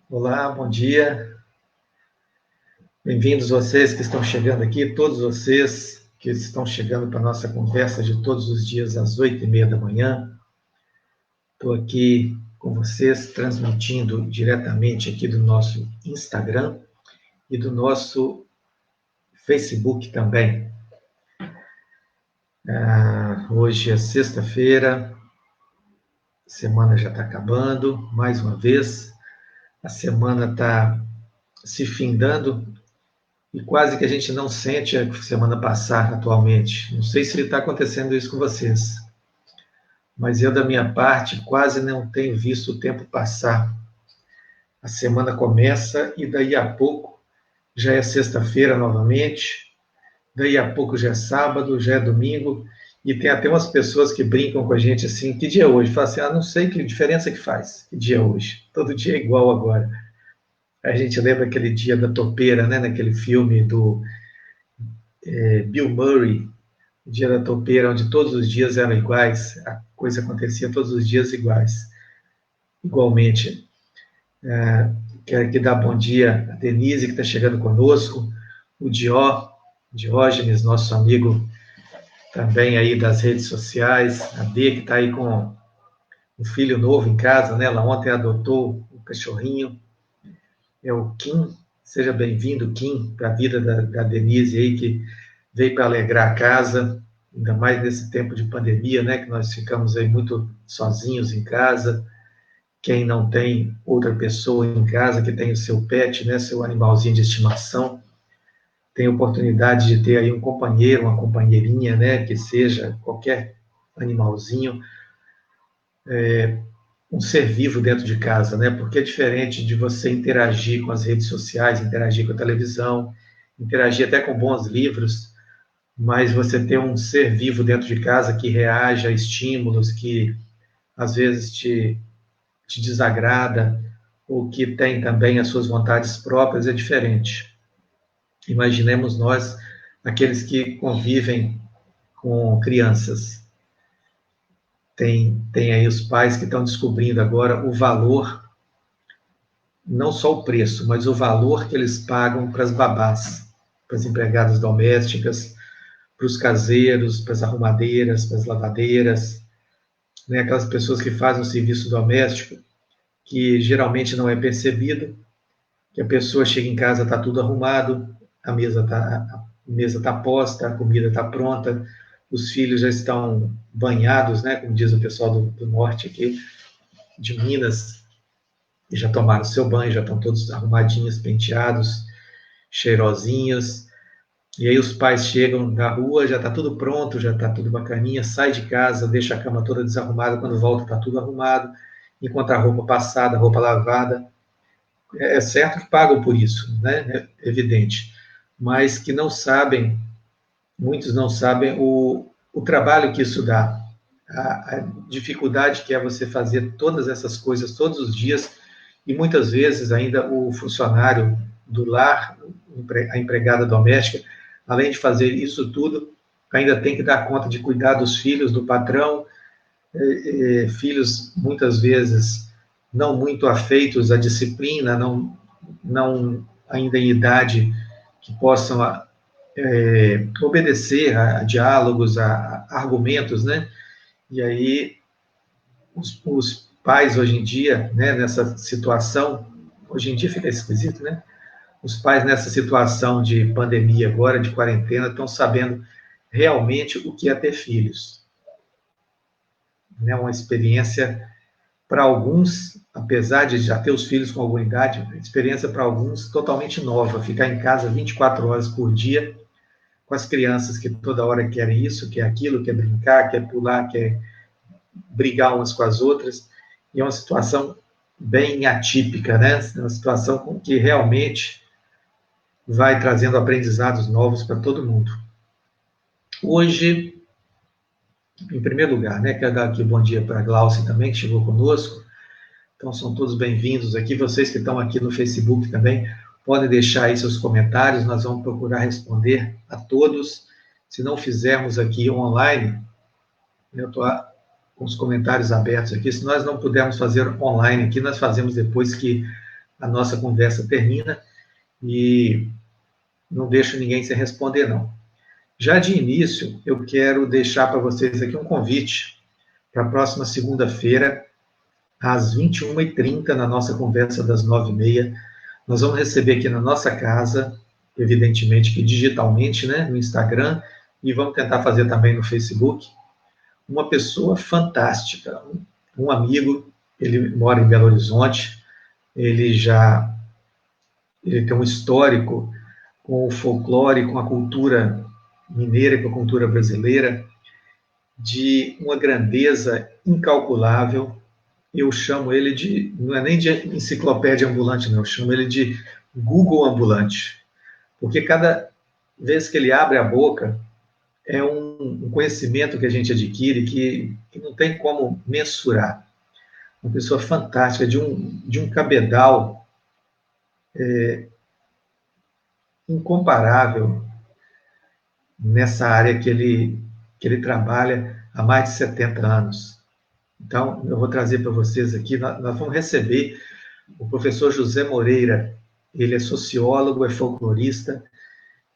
Olá, bom dia. Bem-vindos vocês que estão chegando aqui, todos vocês que estão chegando para a nossa conversa de todos os dias às 8h30 da manhã. Estou aqui com vocês, transmitindo diretamente aqui do nosso Instagram e do nosso Facebook também. Hoje é sexta-feira, a semana já está acabando, mais uma vez. A semana está se findando, e quase que a gente não sente a semana passar atualmente. Não sei se está acontecendo isso com vocês, mas eu, da minha parte, quase não tenho visto o tempo passar. A semana começa e daí a pouco já é sexta-feira novamente, daí a pouco já é sábado, já é domingo, e tem até umas pessoas que brincam com a gente assim, que dia é hoje? Fala assim, não sei que diferença que faz, que dia é hoje? Todo dia é igual agora. A gente lembra aquele dia da topeira, né, naquele filme do Bill Murray, o dia da topeira, onde todos os dias eram iguais, a coisa acontecia todos os dias igualmente. Quero aqui dar bom dia a Denise, que está chegando conosco, o Diógenes, nosso amigo também aí das redes sociais, a Bia, que está aí com um filho novo em casa, né? Ela ontem adotou um cachorrinho, é o Kim. Seja bem-vindo, Kim, para a vida da Denise aí, que veio para alegrar a casa, ainda mais nesse tempo de pandemia, né, que nós ficamos aí muito sozinhos em casa. Quem não tem outra pessoa em casa, que tem o seu pet, né, seu animalzinho de estimação, tem a oportunidade de ter aí um companheiro, uma companheirinha, né, que seja qualquer animalzinho, um ser vivo dentro de casa, né, porque é diferente de você interagir com as redes sociais, interagir com a televisão, interagir até com bons livros, mas você ter um ser vivo dentro de casa que reage a estímulos, que às vezes te desagrada, ou que tem também as suas vontades próprias, é diferente. Imaginemos nós, aqueles que convivem com crianças. Tem aí os pais que estão descobrindo agora o valor, não só o preço, mas o valor que eles pagam para as babás, para as empregadas domésticas, para os caseiros, para as arrumadeiras, para as lavadeiras, né? Aquelas pessoas que fazem o serviço doméstico, que geralmente não é percebido, que a pessoa chega em casa, está tudo arrumado, a mesa tá posta, a comida está pronta, os filhos já estão banhados, né? Como diz o pessoal do norte aqui, de Minas, e já tomaram seu banho, já estão todos arrumadinhos, penteados, cheirosinhos. E aí os pais chegam da rua, já está tudo pronto, já está tudo bacaninha, sai de casa, deixa a cama toda desarrumada, quando volta está tudo arrumado, encontra a roupa passada, a roupa lavada. É certo que pagam por isso, né? É evidente. Mas que não sabem, muitos não sabem o trabalho que isso dá, a dificuldade que é você fazer todas essas coisas todos os dias, e muitas vezes ainda o funcionário do lar, a empregada doméstica, além de fazer isso tudo, ainda tem que dar conta de cuidar dos filhos do patrão, filhos muitas vezes não muito afeitos à disciplina, não ainda em idade que possam obedecer a diálogos, a argumentos, né? E aí os pais hoje em dia, né, nessa situação, hoje em dia fica esquisito, né? Os pais nessa situação de pandemia agora, de quarentena, estão sabendo realmente o que é ter filhos. É uma experiência para alguns, apesar de já ter os filhos com alguma idade, experiência para alguns totalmente nova, ficar em casa 24 horas por dia com as crianças que toda hora querem isso, quer aquilo, quer brincar, quer pular, quer brigar umas com as outras, e é uma situação bem atípica, né? É uma situação que realmente vai trazendo aprendizados novos para todo mundo. Hoje, em primeiro lugar, né, quero dar aqui bom dia para a Glaucia também, que chegou conosco. Então, são todos bem-vindos aqui. Vocês que estão aqui no Facebook também, podem deixar aí seus comentários, nós vamos procurar responder a todos. Se não fizermos aqui online, eu estou com os comentários abertos aqui. Se nós não pudermos fazer online aqui, nós fazemos depois que a nossa conversa termina e não deixo ninguém sem responder, não. Já de início, eu quero deixar para vocês aqui um convite para a próxima segunda-feira, às 21h30, na nossa conversa das 9h30. Nós vamos receber aqui na nossa casa, evidentemente que digitalmente, né, no Instagram, e vamos tentar fazer também no Facebook, uma pessoa fantástica, um amigo, ele mora em Belo Horizonte, ele tem um histórico com o folclore, com a cultura mineira e com a cultura brasileira, de uma grandeza incalculável. Eu chamo ele de, não é nem de enciclopédia ambulante, não, eu chamo ele de Google ambulante, porque cada vez que ele abre a boca, é um conhecimento que a gente adquire que não tem como mensurar. Uma pessoa fantástica, de um cabedal incomparável nessa área que ele trabalha há mais de 70 anos. Então, eu vou trazer para vocês aqui, nós vamos receber o professor José Moreira. Ele é sociólogo, é folclorista,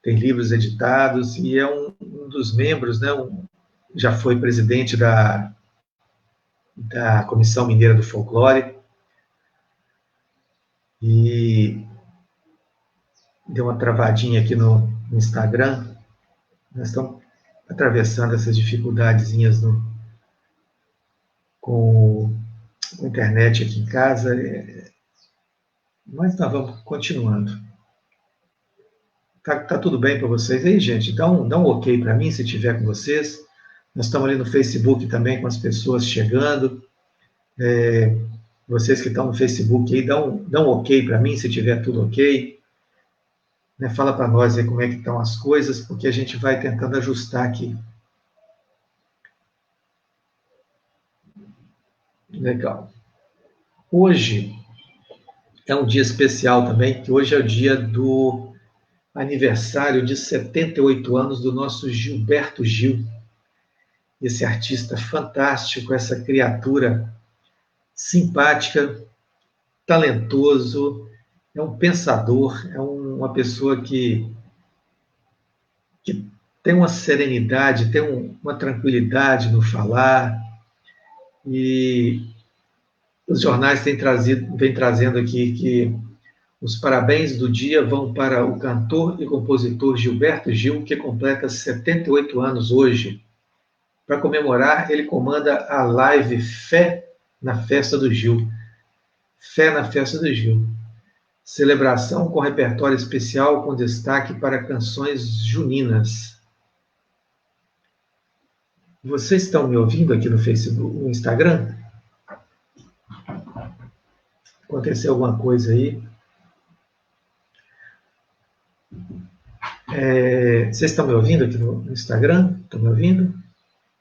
tem livros editados e é um dos membros, né, já foi presidente da Comissão Mineira do Folclore, e deu uma travadinha aqui no Instagram. Nós estamos atravessando essas dificuldadezinhas com a internet aqui em casa, mas nós vamos continuando. Tá tudo bem para vocês aí, gente? Dá um ok para mim, se tiver com vocês. Nós estamos ali no Facebook também, com as pessoas chegando. Vocês que estão no Facebook aí, dá um ok para mim, se tiver tudo ok. Né? Fala para nós aí como é que estão as coisas, porque a gente vai tentando ajustar aqui. Legal. Hoje é um dia especial também, que hoje é o dia do aniversário de 78 anos do nosso Gilberto Gil, esse artista fantástico, essa criatura simpática, talentoso, é um pensador, é uma pessoa que tem uma serenidade, tem uma tranquilidade no falar, e os jornais vêm trazendo aqui que os parabéns do dia vão para o cantor e compositor Gilberto Gil, que completa 78 anos hoje. Para comemorar, ele comanda a live Fé na Festa do Gil. Fé na Festa do Gil. Celebração com repertório especial com destaque para canções juninas. Vocês estão me ouvindo aqui no Facebook, no Instagram? Aconteceu alguma coisa aí? Vocês estão me ouvindo aqui no Instagram? Estão me ouvindo?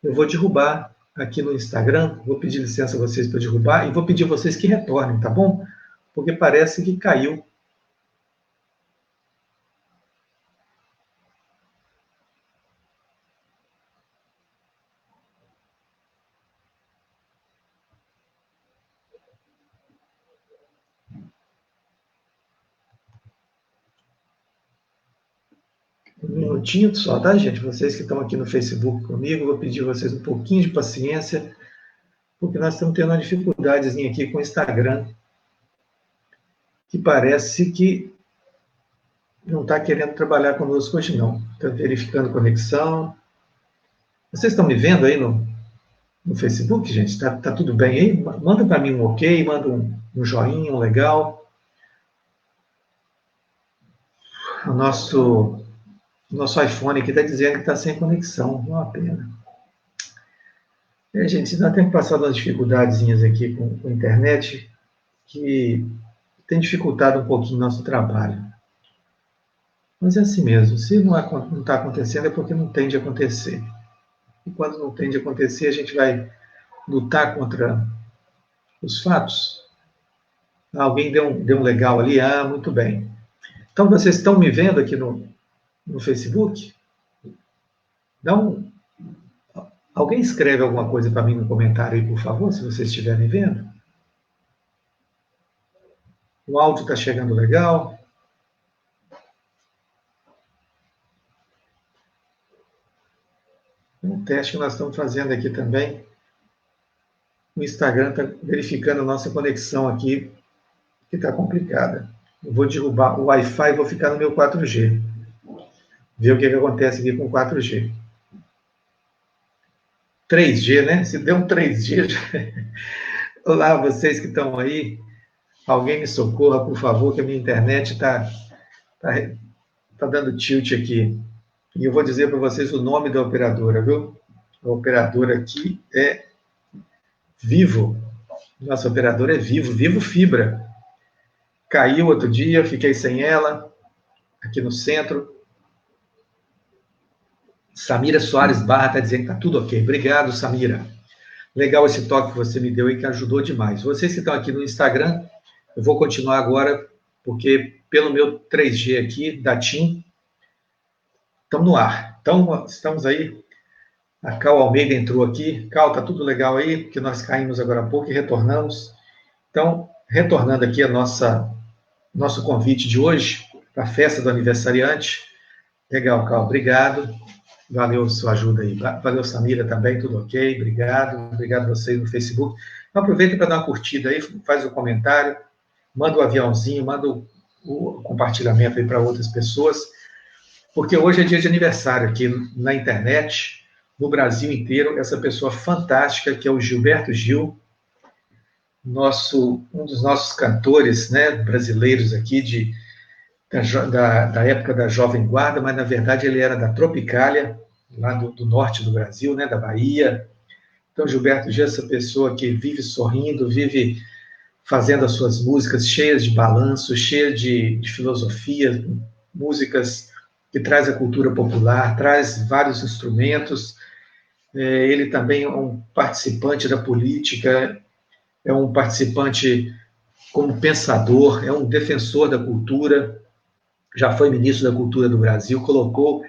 Eu vou derrubar aqui no Instagram, vou pedir licença a vocês para derrubar e vou pedir a vocês que retornem, tá bom? Porque parece que caiu. Um minutinho só, tá, gente? Vocês que estão aqui no Facebook comigo, vou pedir a vocês um pouquinho de paciência, porque nós estamos tendo uma dificuldadezinha aqui com o Instagram, que parece que não está querendo trabalhar conosco hoje, não. Está verificando conexão. Vocês estão me vendo aí no Facebook, gente? Tá tudo bem aí? Manda para mim um ok, manda um joinha, um legal. O nosso iPhone aqui está dizendo que está sem conexão. Uma pena. Gente, nós temos passado umas dificuldadezinhas aqui com a internet que tem dificultado um pouquinho o nosso trabalho. Mas é assim mesmo. Se não está acontecendo, é porque não tem de acontecer. E quando não tem de acontecer, a gente vai lutar contra os fatos. Alguém deu um legal ali? Ah, muito bem. Então, vocês estão me vendo aqui no Facebook? Alguém escreve alguma coisa para mim no comentário aí, por favor, se vocês estiverem vendo. O áudio está chegando legal. Um teste que nós estamos fazendo aqui também. O Instagram está verificando a nossa conexão aqui, que está complicada. Eu vou derrubar o Wi-Fi e vou ficar no meu 4G. Ver o que acontece aqui com 4G. 3G, né? Se der um 3G... Olá, vocês que estão aí. Alguém me socorra, por favor, que a minha internet está dando tilt aqui. E eu vou dizer para vocês o nome da operadora, viu? A operadora aqui é Vivo. Nossa operadora é Vivo, Vivo Fibra. Caiu outro dia, fiquei sem ela, aqui no centro. Samira Soares Barra está dizendo que está tudo ok. Obrigado, Samira. Legal esse toque que você me deu aí, que ajudou demais. Vocês que estão aqui no Instagram, eu vou continuar agora, porque pelo meu 3G aqui, da TIM, estamos no ar. Então, estamos aí. A Cal Almeida entrou aqui. Cal, tá tudo legal aí? Porque nós caímos agora há pouco e retornamos. Então, retornando aqui a nosso convite de hoje, para a festa do aniversariante. Legal, Cal, obrigado. Valeu sua ajuda aí. Valeu, Samira, também, tudo ok. Obrigado. Obrigado a vocês no Facebook. Então, aproveita para dar uma curtida aí, faz um comentário, manda o aviãozinho, manda o compartilhamento aí para outras pessoas, porque hoje é dia de aniversário aqui na internet, no Brasil inteiro, essa pessoa fantástica que é o Gilberto Gil, um dos nossos cantores, né, brasileiros aqui da época da Jovem Guarda, mas na verdade ele era da Tropicália, lá do norte do Brasil, né, da Bahia. Então, Gilberto Gil é essa pessoa que vive sorrindo, vive fazendo as suas músicas cheias de balanço, cheias de filosofia, músicas que traz a cultura popular, traz vários instrumentos. Ele também é um participante da política, é um participante como pensador, é um defensor da cultura, já foi ministro da Cultura do Brasil, colocou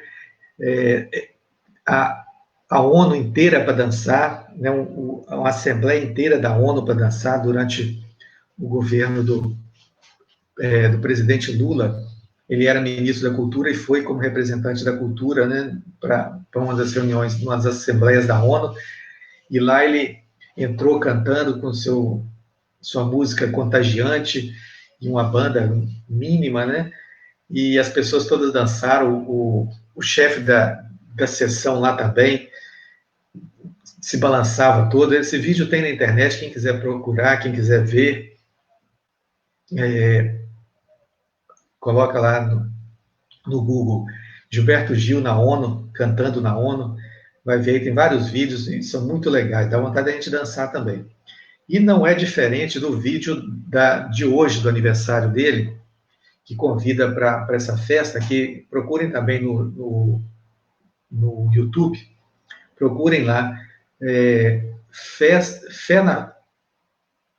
a ONU inteira para dançar, né, uma assembleia inteira da ONU para dançar durante o governo do presidente Lula. Ele era ministro da Cultura e foi como representante da cultura, né, para uma das reuniões, uma das assembleias da ONU, e lá ele entrou cantando com sua música contagiante, e uma banda mínima, né, e as pessoas todas dançaram, o chefe da sessão lá também se balançava todo. Esse vídeo tem na internet, quem quiser procurar, quem quiser ver, coloca lá no Google, Gilberto Gil na ONU, cantando na ONU, vai ver, tem vários vídeos, e são muito legais, dá vontade da gente dançar também. E não é diferente do vídeo de hoje, do aniversário dele, que convida para essa festa, que procurem também no YouTube, procurem lá,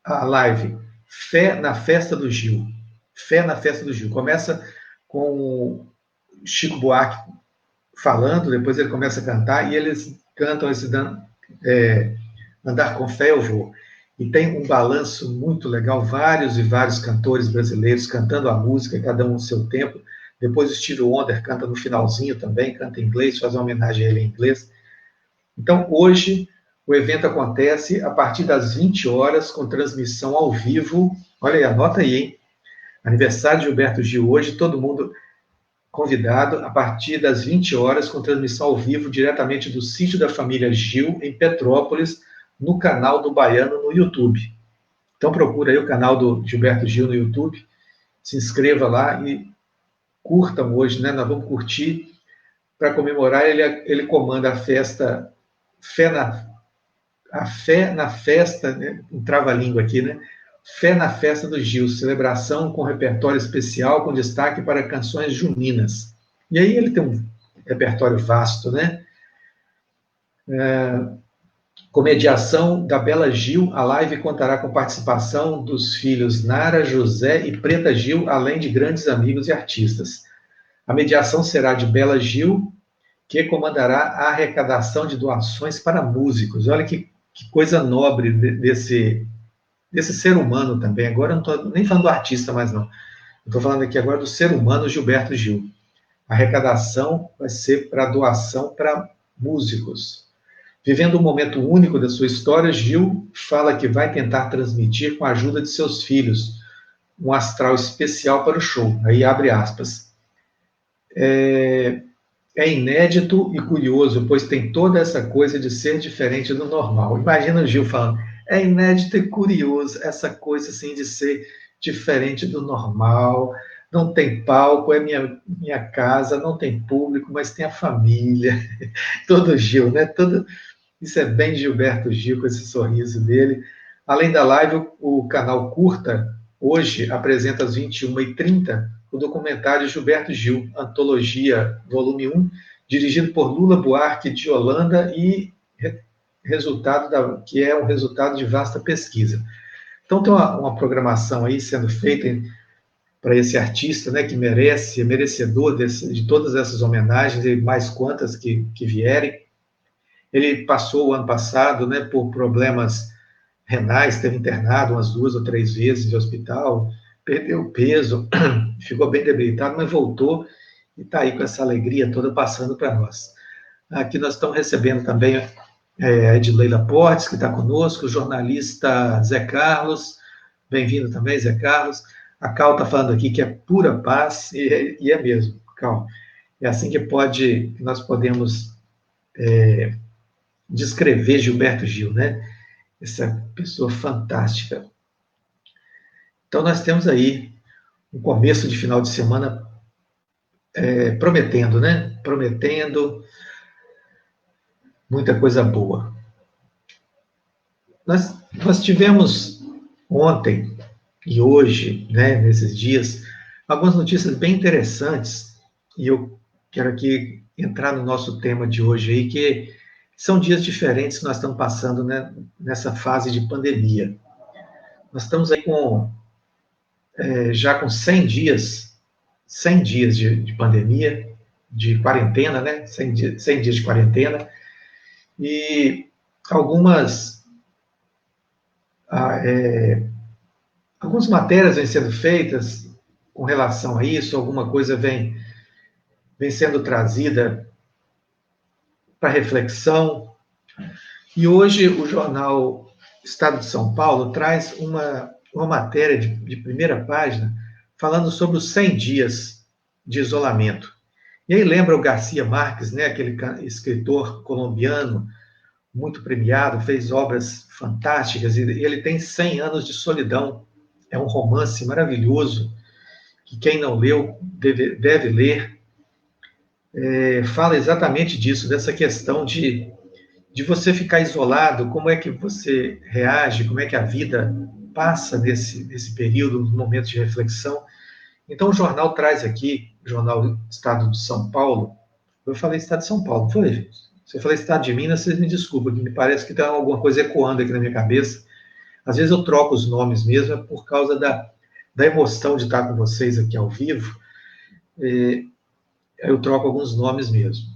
a live, Fé na Festa do Gil. Fé na Festa do Gil. Começa com o Chico Buarque falando, depois ele começa a cantar, e eles cantam esse Andar com Fé Eu Vou. E tem um balanço muito legal, vários e vários cantores brasileiros cantando a música, cada um no seu tempo. Depois o Stevie Wonder canta no finalzinho também, canta em inglês, faz uma homenagem a ele em inglês. Então, hoje, o evento acontece a partir das 20 horas, com transmissão ao vivo. Olha aí, anota aí, hein? Aniversário de Gilberto Gil hoje, todo mundo convidado, a partir das 20 horas, com transmissão ao vivo, diretamente do sítio da família Gil, em Petrópolis, no canal do Baiano no YouTube. Então, procura aí o canal do Gilberto Gil no YouTube, se inscreva lá e curtam hoje, né? Nós vamos curtir. Para comemorar, ele comanda a festa, a Fé na Festa, né? Um trava-língua aqui, né? Fé na Festa do Gil, celebração com repertório especial, com destaque para canções juninas. E aí ele tem um repertório vasto, né? Com mediação da Bela Gil, a live contará com participação dos filhos Nara, José e Preta Gil, além de grandes amigos e artistas. A mediação será de Bela Gil, que comandará a arrecadação de doações para músicos. Olha que coisa nobre desse ser humano também. Agora eu não estou nem falando do artista mais, não. Estou falando aqui agora do ser humano Gilberto Gil. A arrecadação vai ser para doação para músicos. Vivendo um momento único da sua história, Gil fala que vai tentar transmitir com a ajuda de seus filhos um astral especial para o show. Aí abre aspas. É inédito e curioso, pois tem toda essa coisa de ser diferente do normal. Imagina o Gil falando, é inédito e curioso, essa coisa assim de ser diferente do normal, não tem palco, é minha casa, não tem público, mas tem a família. Todo Gil, né? Isso é bem Gilberto Gil, com esse sorriso dele. Além da live, o canal Curta, hoje, apresenta às 21h30 o documentário Gilberto Gil, Antologia, volume 1, dirigido por Lula Buarque de Holanda e que é um resultado de vasta pesquisa. Então tem uma programação aí sendo feita para esse artista, né, que é merecedor de todas essas homenagens e mais quantas que vierem. Ele passou o ano passado, né, por problemas renais, esteve internado umas 2 ou 3 vezes de hospital, perdeu peso, ficou bem debilitado, mas voltou e está aí com essa alegria toda passando para nós. Aqui nós estamos recebendo também a Edileila Portes, que está conosco, o jornalista Zé Carlos, bem-vindo também, Zé Carlos. A Cal está falando aqui que é pura paz, e é mesmo, Cal. É assim que nós podemos descrever Gilberto Gil, né? Essa pessoa fantástica. Então, nós temos aí um começo de final de semana prometendo, né? Prometendo muita coisa boa. Nós tivemos ontem e hoje, né, nesses dias, algumas notícias bem interessantes, e eu quero aqui entrar no nosso tema de hoje aí, que são dias diferentes que nós estamos passando, né, nessa fase de pandemia. Nós estamos aí já com 100 dias de pandemia, de quarentena, né? 100 dias de quarentena, e algumas matérias vêm sendo feitas com relação a isso, alguma coisa vem sendo trazida para reflexão. E hoje o jornal Estado de São Paulo traz uma matéria de primeira página falando sobre os 100 dias de isolamento. E aí lembra o Garcia Marques, né, aquele escritor colombiano muito premiado, fez obras fantásticas, e ele tem 100 anos de solidão. É um romance maravilhoso, que quem não leu deve ler. Fala exatamente disso, dessa questão de você ficar isolado, como é que você reage, como é que a vida passa nesse período, nos momentos de reflexão. Então, o jornal traz aqui, o jornal Estado de São Paulo, eu falei Estado de São Paulo, não foi, gente? Se eu falei Estado de Minas, vocês me desculpem, que me parece que tem alguma coisa ecoando aqui na minha cabeça. Às vezes eu troco os nomes mesmo, é por causa da emoção de estar com vocês aqui ao vivo, eu troco alguns nomes mesmo.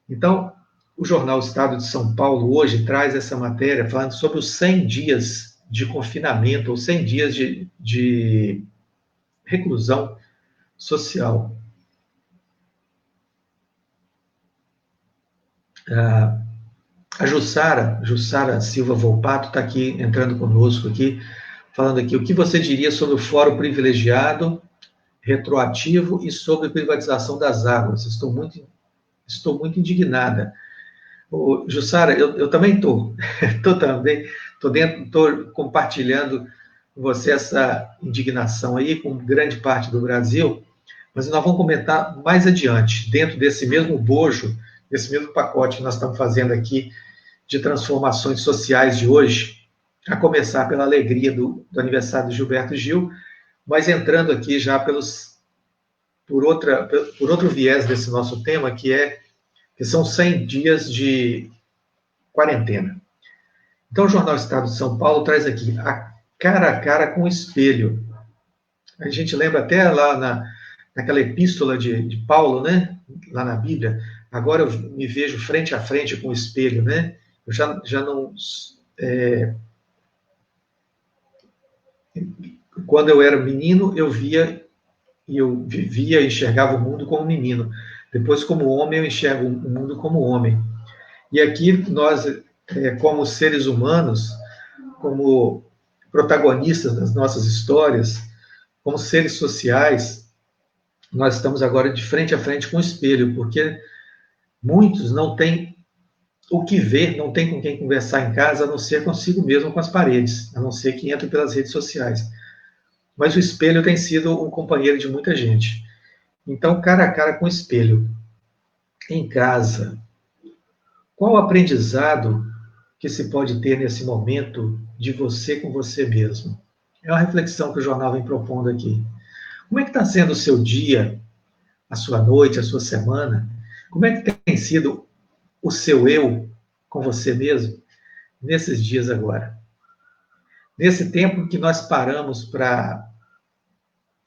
Então, o jornal Estado de São Paulo hoje traz essa matéria falando sobre os 100 dias de confinamento, ou 100 dias de reclusão social. A Jussara Silva Volpato está aqui, entrando conosco aqui, falando aqui, o que você diria sobre o fórum privilegiado, retroativo e sobre privatização das águas? Estou muito indignada. Jussara, eu também estou compartilhando com você essa indignação aí, com grande parte do Brasil, mas nós vamos comentar mais adiante, dentro desse mesmo bojo, desse mesmo pacote que nós estamos fazendo aqui, de transformações sociais de hoje, a começar pela alegria do aniversário de Gilberto Gil, mas entrando aqui já por outro viés desse nosso tema, que são 100 dias de quarentena. Então, o Jornal Estado de São Paulo traz aqui a cara com o espelho. A gente lembra até lá naquela epístola de Paulo, né? Lá na Bíblia. Agora eu me vejo frente a frente com o espelho, né? Eu já não Quando eu era menino, eu via e eu vivia e enxergava o mundo como menino. Depois, como homem, eu enxergo o mundo como homem. E aqui nós, como seres humanos, como protagonistas das nossas histórias, como seres sociais, nós estamos agora de frente a frente com o espelho, porque muitos não têm o que ver, não tem com quem conversar em casa, a não ser consigo mesmo, com as paredes, a não ser que entre pelas redes sociais. Mas o espelho tem sido um companheiro de muita gente. Então, cara a cara com o espelho, em casa, qual o aprendizado que se pode ter nesse momento de você com você mesmo? É uma reflexão que o jornal vem propondo aqui. Como é que está sendo o seu dia, a sua noite, a sua semana? Como é que tem sido o seu eu com você mesmo nesses dias agora? Nesse tempo que nós paramos para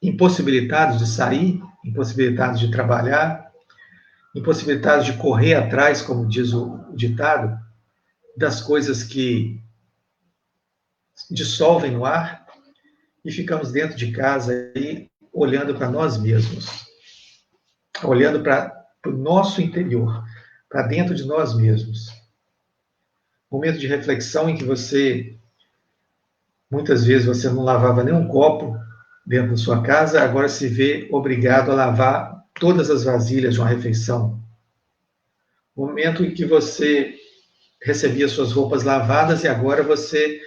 impossibilitados de sair, impossibilitados de trabalhar, impossibilitados de correr atrás, como diz o ditado, das coisas que dissolvem no ar, e ficamos dentro de casa aí olhando para nós mesmos, olhando para o nosso interior, para dentro de nós mesmos. Momento de reflexão em que você, muitas vezes, você não lavava nem um copo dentro da sua casa, agora se vê obrigado a lavar todas as vasilhas de uma refeição. Momento em que você recebia suas roupas lavadas e agora você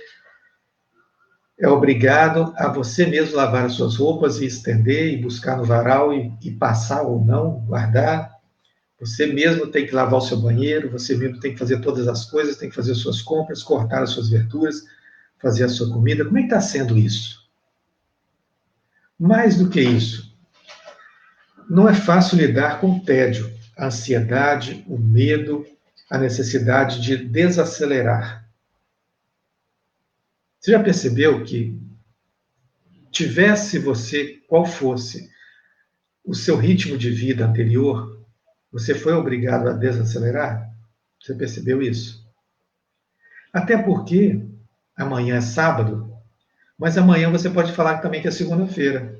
é obrigado a você mesmo lavar as suas roupas e estender e buscar no varal e passar ou não, guardar. Você mesmo tem que lavar o seu banheiro, você mesmo tem que fazer todas as coisas, tem que fazer as suas compras, cortar as suas verduras, fazer a sua comida. Como é que está sendo isso? Mais do que isso, não é fácil lidar com o tédio, a ansiedade, o medo, a necessidade de desacelerar. Você já percebeu que, tivesse você qual fosse o seu ritmo de vida anterior, você foi obrigado a desacelerar? Você percebeu isso? Até porque amanhã é sábado, mas amanhã você pode falar também que é segunda-feira.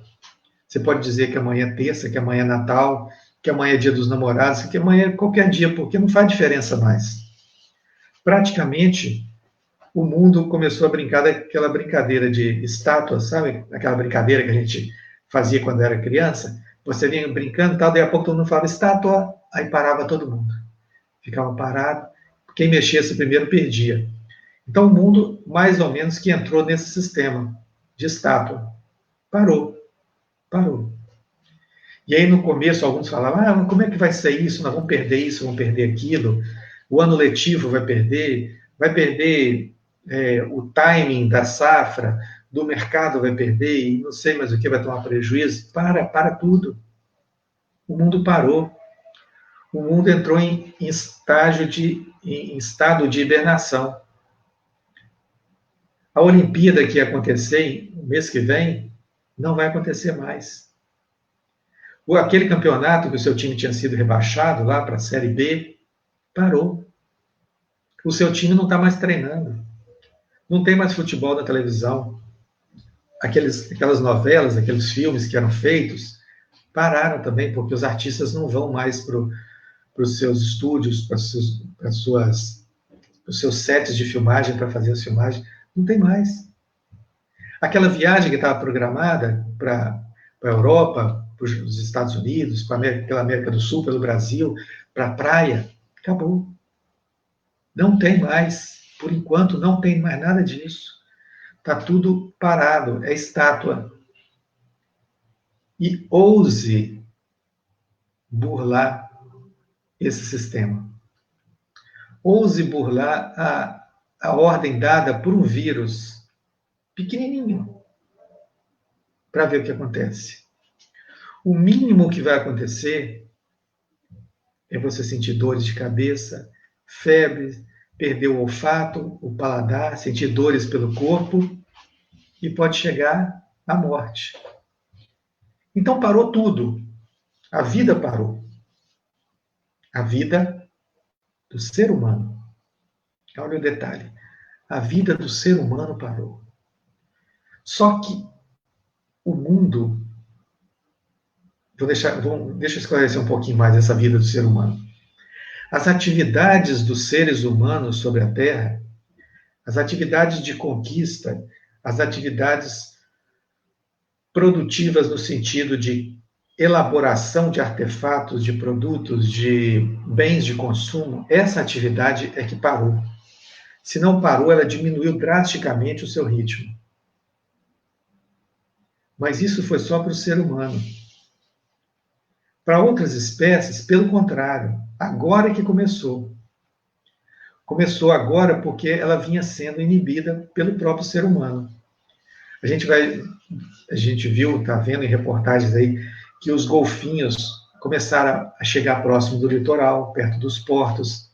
Você pode dizer que amanhã é terça, que amanhã é Natal, que amanhã é dia dos namorados, que amanhã é qualquer dia, porque não faz diferença mais. Praticamente, o mundo começou a brincar daquela brincadeira de estátuas, sabe? Aquela brincadeira que a gente fazia quando era criança. Você vinha brincando e tal, daí a pouco todo mundo falava estátua, aí parava todo mundo. Ficava parado. Quem mexesse primeiro perdia. Então o mundo, mais ou menos, que entrou nesse sistema de estátua. Parou. Parou. E aí no começo alguns falavam, como é que vai ser isso? Nós vamos perder isso, vamos perder aquilo. O ano letivo vai perder o timing da safra, do mercado vai perder, e não sei mais o que vai tomar prejuízo. Para tudo. O mundo parou. O mundo entrou em estado de hibernação. A Olimpíada que ia acontecer no mês que vem não vai acontecer mais. Aquele campeonato que o seu time tinha sido rebaixado lá para a Série B, parou. O seu time não está mais treinando. Não tem mais futebol na televisão. Aquelas novelas, aqueles filmes que eram feitos, pararam também, porque os artistas não vão mais para os seus estúdios, para os seus sets de filmagem, para fazer as filmagens. Não tem mais. Aquela viagem que estava programada para a Europa, para os Estados Unidos, pela América do Sul, pelo Brasil, para a praia, acabou. Não tem mais. Por enquanto, não tem mais nada disso. Está tudo parado, é estátua. E ouse burlar esse sistema. Ouse burlar a ordem dada por um vírus pequenininho, para ver o que acontece. O mínimo que vai acontecer é você sentir dores de cabeça, febre, perder o olfato, o paladar, sentir dores pelo corpo e pode chegar à morte. Então parou tudo. A vida parou. A vida do ser humano. Olha o detalhe. A vida do ser humano parou. Só que o mundo... deixa eu esclarecer um pouquinho mais essa vida do ser humano. As atividades dos seres humanos sobre a Terra, as atividades de conquista, as atividades produtivas no sentido de elaboração de artefatos, de produtos, de bens de consumo, essa atividade é que parou. Se não parou, ela diminuiu drasticamente o seu ritmo. Mas isso foi só para o ser humano. Para outras espécies, pelo contrário, agora é que começou. Começou agora porque ela vinha sendo inibida pelo próprio ser humano. A gente viu, está vendo em reportagens aí, que os golfinhos começaram a chegar próximo do litoral, perto dos portos.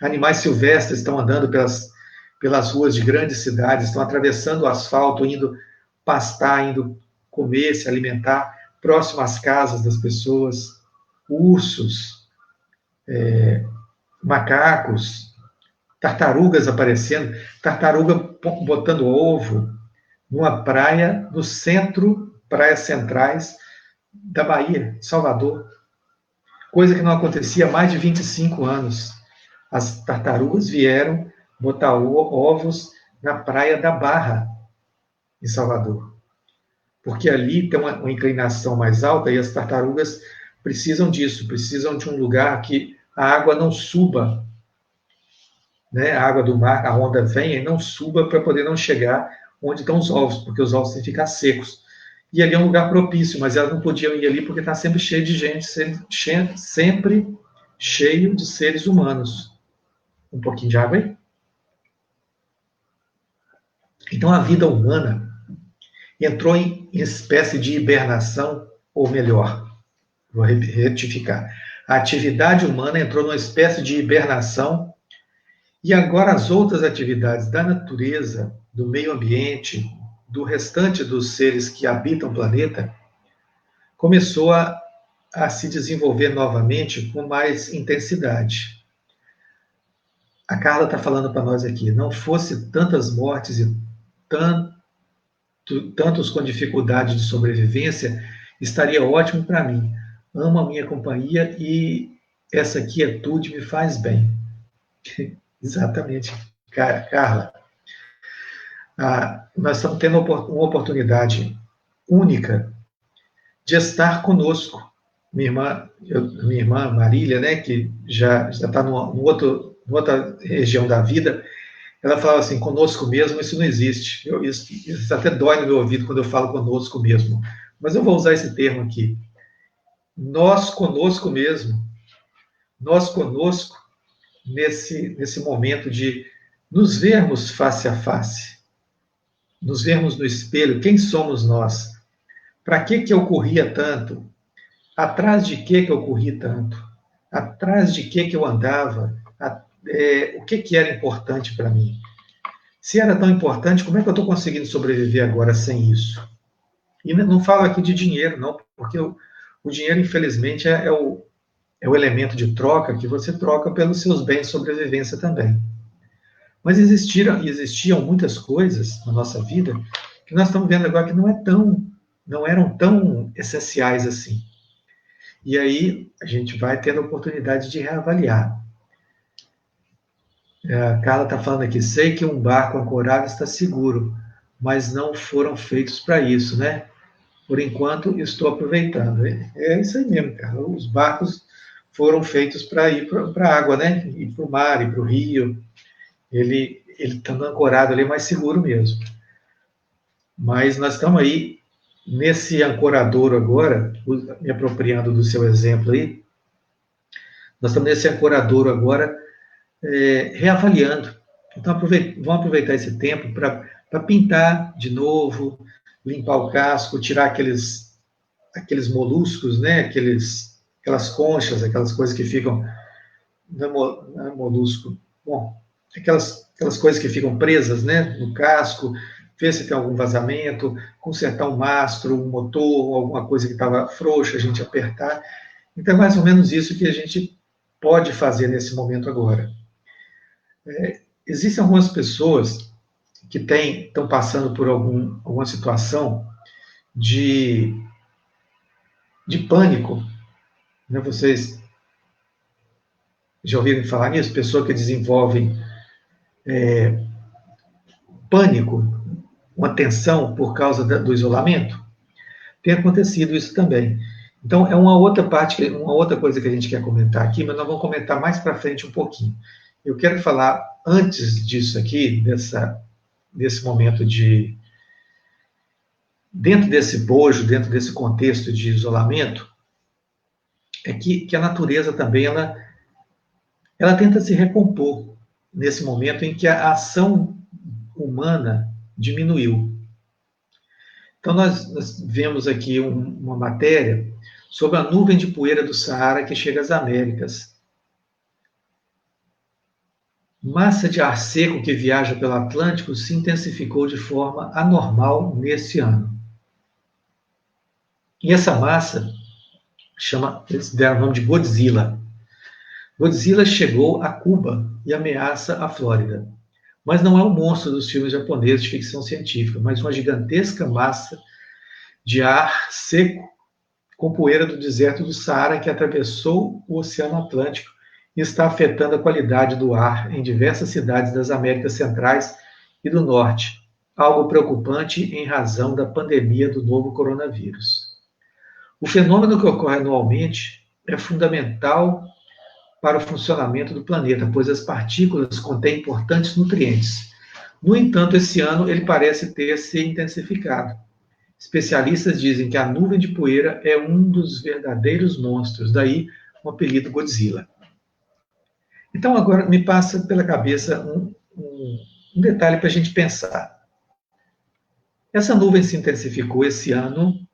Animais silvestres estão andando pelas ruas de grandes cidades, estão atravessando o asfalto, indo pastar, indo comer, se alimentar, próximo às casas das pessoas. Ursos, macacos, tartarugas aparecendo, tartaruga botando ovo numa praia no centro, praias centrais da Bahia, Salvador. Coisa que não acontecia há mais de 25 anos. As tartarugas vieram botar ovos na praia da Barra, em Salvador. Porque ali tem uma inclinação mais alta e as tartarugas precisam disso, precisam de um lugar que a água não suba, né? A água do mar, a onda vem e não suba para poder não chegar onde estão os ovos, porque os ovos têm que ficar secos. E ali é um lugar propício, mas elas não podiam ir ali porque está sempre cheio de gente, sempre cheio de seres humanos. Um pouquinho de água aí? Então a vida humana entrou em espécie de hibernação, ou melhor, vou retificar. A atividade humana entrou numa espécie de hibernação e agora as outras atividades da natureza, do meio ambiente, do restante dos seres que habitam o planeta, começou a se desenvolver novamente com mais intensidade. A Carla está falando para nós aqui, não fosse tantas mortes e tantos com dificuldade de sobrevivência, estaria ótimo para mim. Amo a minha companhia e essa quietude me faz bem. Exatamente, Carla. Nós estamos tendo uma oportunidade única de estar conosco. Minha irmã Marília, né, que já está numa outra região da vida, ela falava assim, conosco mesmo, isso não existe. Isso até dói no meu ouvido quando eu falo conosco mesmo. Mas eu vou usar esse termo aqui. Nós conosco mesmo. Nós conosco nesse momento de nos vermos face a face. Nos vermos no espelho. Quem somos nós? Para que eu corria tanto? Atrás de que eu corri tanto? Atrás de que eu andava? O que era importante para mim? Se era tão importante, como é que eu estou conseguindo sobreviver agora sem isso? E não falo aqui de dinheiro, não, porque o dinheiro, infelizmente, é o elemento de troca que você troca pelos seus bens de sobrevivência também. Mas existiam muitas coisas na nossa vida que nós estamos vendo agora que não eram tão essenciais assim. E aí a gente vai tendo a oportunidade de reavaliar. A Carla está falando aqui, sei que um barco ancorado está seguro, mas não foram feitos para isso, né? Por enquanto, estou aproveitando. É isso aí mesmo, cara. Os barcos foram feitos para ir para a água, né? Ir para o mar, ir para o rio. Ele estando ancorado ali é mais seguro mesmo. Mas nós estamos aí nesse ancoradouro agora, me apropriando do seu exemplo aí, nós estamos nesse ancoradouro agora, reavaliando. Então, vamos aproveitar esse tempo para pintar de novo, limpar o casco, tirar aqueles moluscos, né? Aquelas conchas, aquelas coisas que ficam... Não é molusco. Bom, aquelas coisas que ficam presas, né, no casco, ver se tem algum vazamento, consertar um mastro, um motor, alguma coisa que estava frouxa, a gente apertar. Então, é mais ou menos isso que a gente pode fazer nesse momento agora. Existem algumas pessoas que estão passando por alguma situação de pânico. Né? Vocês já ouviram falar nisso? Pessoas que desenvolvem pânico, uma tensão por causa do isolamento. Tem acontecido isso também. Então, é uma outra parte, uma outra coisa que a gente quer comentar aqui, mas nós vamos comentar mais para frente um pouquinho. Eu quero falar, antes disso aqui, desse momento de... Dentro desse bojo, dentro desse contexto de isolamento, é que a natureza também, ela tenta se recompor nesse momento em que a ação humana diminuiu. Então, nós vemos aqui uma matéria sobre a nuvem de poeira do Saara que chega às Américas. Massa de ar seco que viaja pelo Atlântico se intensificou de forma anormal neste ano. E essa massa eles deram o nome de Godzilla. Godzilla chegou a Cuba e ameaça a Flórida. Mas não é um monstro dos filmes japoneses de ficção científica, mas uma gigantesca massa de ar seco com poeira do deserto do Saara que atravessou o Oceano Atlântico e está afetando a qualidade do ar em diversas cidades das Américas Centrais e do Norte, algo preocupante em razão da pandemia do novo coronavírus. O fenômeno que ocorre anualmente é fundamental para o funcionamento do planeta, pois as partículas contêm importantes nutrientes. No entanto, esse ano ele parece ter se intensificado. Especialistas dizem que a nuvem de poeira é um dos verdadeiros monstros, daí o apelido Godzilla. Então, agora me passa pela cabeça um detalhe para a gente pensar. Essa nuvem se intensificou esse ano,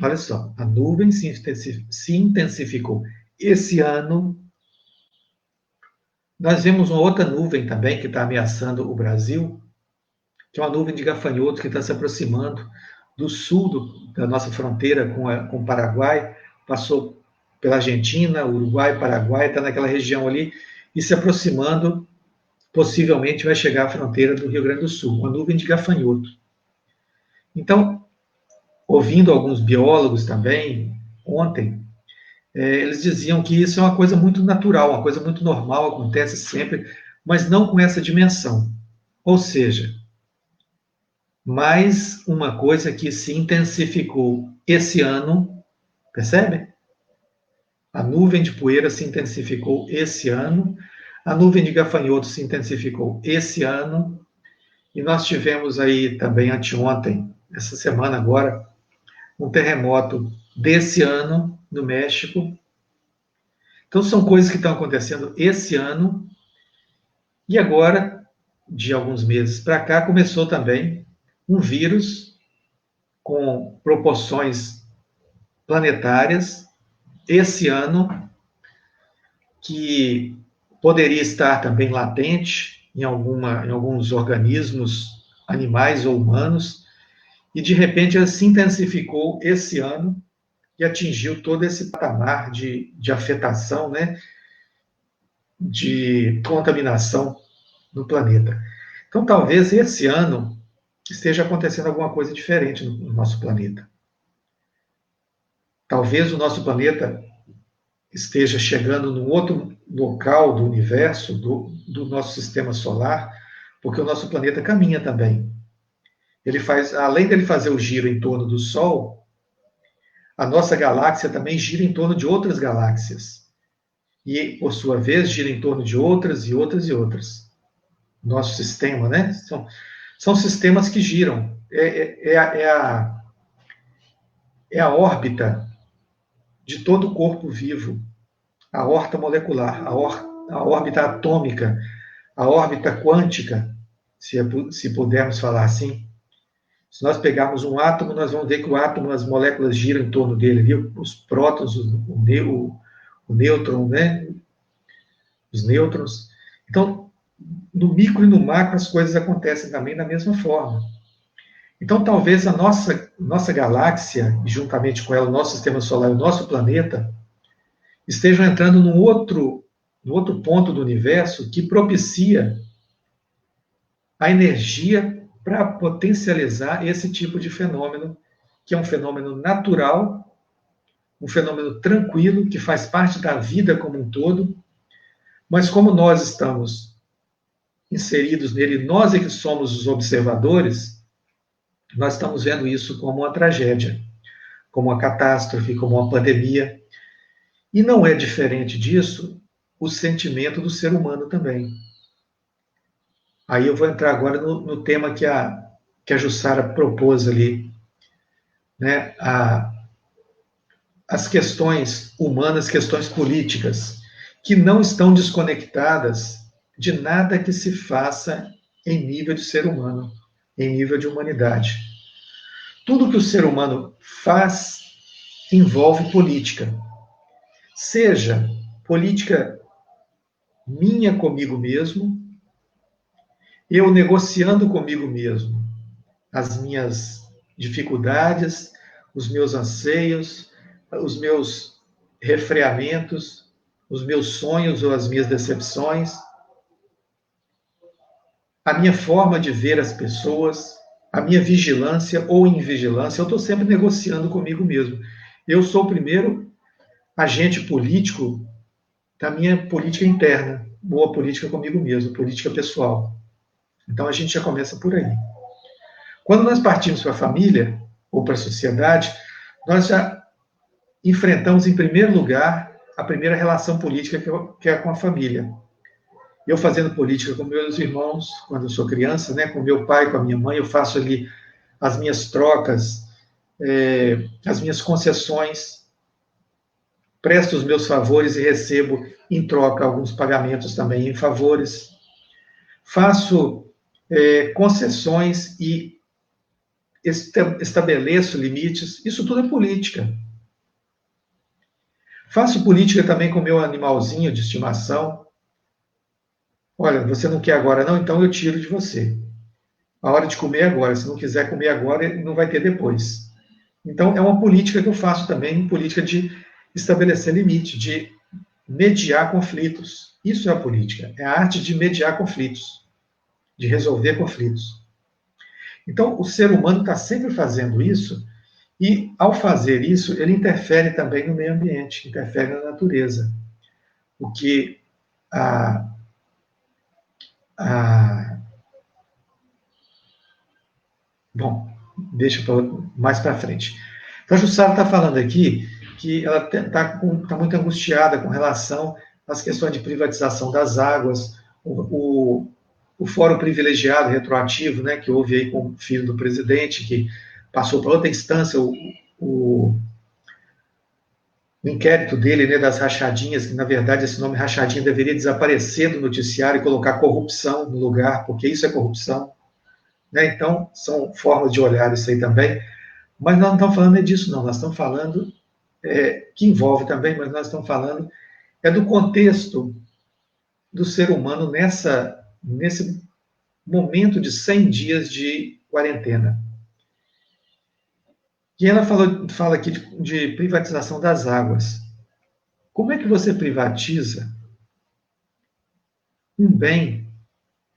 olha só, a nuvem se intensificou esse ano. Nós vemos uma outra nuvem também que está ameaçando o Brasil, que é uma nuvem de gafanhotos que está se aproximando do sul da nossa fronteira com o Paraguai, passou pela Argentina, Uruguai, Paraguai, está naquela região ali, e se aproximando, possivelmente vai chegar à fronteira do Rio Grande do Sul, uma nuvem de gafanhoto. Então, ouvindo alguns biólogos também, ontem, eles diziam que isso é uma coisa muito natural, uma coisa muito normal, acontece sempre, mas não com essa dimensão. Ou seja, mais uma coisa que se intensificou esse ano, percebe? A nuvem de poeira se intensificou esse ano, a nuvem de gafanhotos se intensificou esse ano, e nós tivemos aí também anteontem, essa semana agora, um terremoto desse ano no México. Então são coisas que estão acontecendo esse ano, e agora, de alguns meses para cá, começou também um vírus com proporções planetárias, esse ano, que poderia estar também latente em alguns organismos, animais ou humanos, e de repente ela se intensificou esse ano e atingiu todo esse patamar de afetação, né, de contaminação no planeta. Então, talvez esse ano esteja acontecendo alguma coisa diferente no nosso planeta. Talvez o nosso planeta esteja chegando num outro local do universo, do nosso sistema solar, porque o nosso planeta caminha também. Ele faz, além dele fazer o giro em torno do Sol, a nossa galáxia também gira em torno de outras galáxias. E, por sua vez, gira em torno de outras e outras e outras. Nosso sistema, né? São sistemas que giram. É a órbita de todo o corpo vivo. A órbita molecular, a órbita atômica, a órbita quântica, se pudermos falar assim. Se nós pegarmos um átomo, nós vamos ver que o átomo, as moléculas giram em torno dele, viu? Os prótons, o nêutron, né? Os nêutrons. Então, no micro e no macro, as coisas acontecem também da mesma forma. Então, talvez a nossa galáxia, e juntamente com ela o nosso sistema solar e o nosso planeta, estejam entrando no outro ponto do universo que propicia a energia para potencializar esse tipo de fenômeno que é um fenômeno natural, um fenômeno tranquilo, que faz parte da vida como um todo, mas como nós estamos inseridos nele, nós é que somos os observadores, nós estamos vendo isso como uma tragédia, como uma catástrofe, como uma pandemia. E não é diferente disso o sentimento do ser humano também. Aí eu vou entrar agora no tema que a Jussara propôs ali, né? As questões humanas, questões políticas, que não estão desconectadas de nada que se faça em nível de ser humano, em nível de humanidade. Tudo que o ser humano faz envolve política. Seja política minha comigo mesmo, eu negociando comigo mesmo as minhas dificuldades, os meus anseios, os meus refreamentos, os meus sonhos ou as minhas decepções, a minha forma de ver as pessoas, a minha vigilância ou invigilância, eu estou sempre negociando comigo mesmo. Eu sou o primeiro agente político da minha política interna, boa política comigo mesmo, política pessoal. Então a gente já começa por aí. Quando nós partimos para a família ou para a sociedade, nós já enfrentamos em primeiro lugar a primeira relação política que é com a família. Eu fazendo política com meus irmãos, quando eu sou criança, né, com meu pai, com a minha mãe, eu faço ali as minhas trocas, as minhas concessões, presto os meus favores e recebo em troca alguns pagamentos também em favores. Faço concessões e estabeleço limites. Isso tudo é política. Faço política também com o meu animalzinho de estimação. Olha, você não quer agora não? Então eu tiro de você. A hora de comer é agora. Se não quiser comer agora, não vai ter depois. Então, é uma política que eu faço também, política de estabelecer limite, de mediar conflitos. Isso é a política, é a arte de mediar conflitos, de resolver conflitos. Então, o ser humano está sempre fazendo isso, e, ao fazer isso, ele interfere também no meio ambiente, interfere na natureza. O que Bom, deixa mais para frente. Então, a Jussara está falando aqui que ela está muito angustiada com relação às questões de privatização das águas, o fórum privilegiado retroativo, né, que houve aí com o filho do presidente, que passou para outra instância, o inquérito dele, né, das rachadinhas, que na verdade esse nome rachadinha deveria desaparecer do noticiário e colocar corrupção no lugar, porque isso é corrupção. Né? Então, são formas de olhar isso aí também. Mas nós não estamos falando disso, não. Nós estamos falando, que envolve também, mas nós estamos falando do contexto do ser humano nesse momento de 100 dias de quarentena. E ela fala aqui de privatização das águas. Como é que você privatiza um bem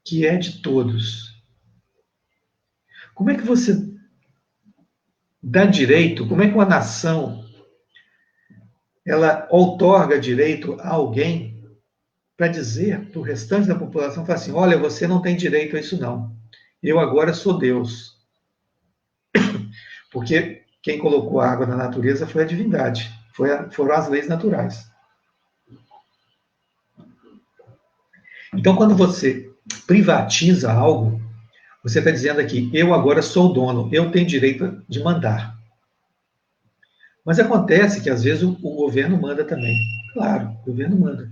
que é de todos? Como é que você dá direito, como é que uma nação ela outorga direito a alguém para dizer para o restante da população, fala assim, olha, você não tem direito a isso não. Eu agora sou Deus. Porque quem colocou a água na natureza foi a divindade, foram as leis naturais. Então, quando você privatiza algo, você está dizendo aqui, eu agora sou o dono, eu tenho direito de mandar. Mas acontece que, às vezes, o governo manda também. Claro, o governo manda.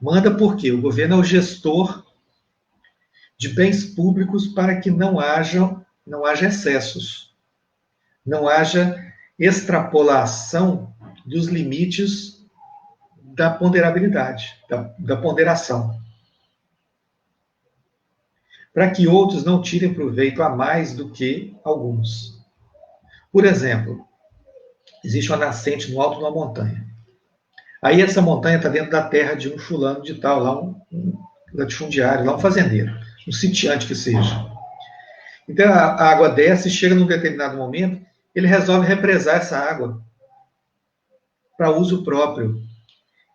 Manda por quê? O governo é o gestor de bens públicos para que não haja excessos, não haja extrapolação dos limites da ponderabilidade, da ponderação. Para que outros não tirem proveito a mais do que alguns. Por exemplo, existe uma nascente no alto de uma montanha. Aí essa montanha está dentro da terra de um fulano de tal, lá um latifundiário, lá um fazendeiro, um sitiante que seja. Então a água desce, chega num determinado momento ele resolve represar essa água para uso próprio